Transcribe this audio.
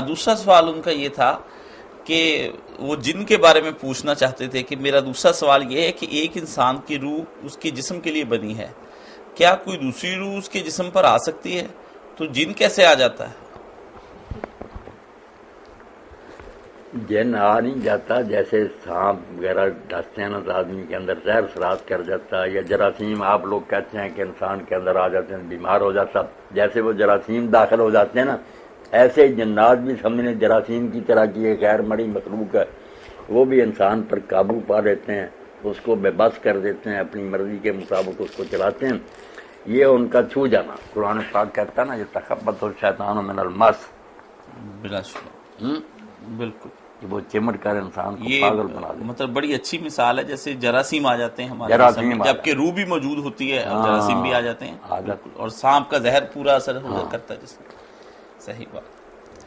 दूसरा सवाल उनका ये था कि वो जिन के बारे में पूछना चाहते थे कि मेरा दूसरा सवाल ये है कि एक इंसान की रूह उसके जिस्म के लिए बनी है, क्या कोई दूसरी रूह उसके जिस्म पर आ सकती है? तो जिन कैसे आ जाता है? जिन आ नहीं जाता, जैसे सांप वगैरह डसते हैं ना तो आदमी के अंदर जहर सरात कर जाता है, या जरासीम आप लोग कहते हैं कि इंसान के अंदर आ जाते हैं, बीमार हो जाता, जैसे वो जरासीम दाखिल हो जाते हैं ना, ऐसे जन्नात भी समझने जरासीम की तरह की एक गैर मड़ी मखलूक है, वो भी इंसान पर काबू पा लेते हैं, उसको बेबस कर देते हैं, अपनी मर्जी के मुताबिक उसको चलाते हैं। ये उनका छू जाना, कुरान पाक कहता है ना, ये तखब्बत शैतान मिनल मस, बिल्कुल वो चिमट कर इंसान को ये पागल बना दे। मतलब बड़ी अच्छी मिसाल है, जैसे जरासीम आ जाते हैं हमारे जिस्म में, जबकि रूह भी मौजूद होती है, अब जरासीम भी आ जाते हैं, और सांप का जहर पूरा असर करता है जिसमें। सही बात।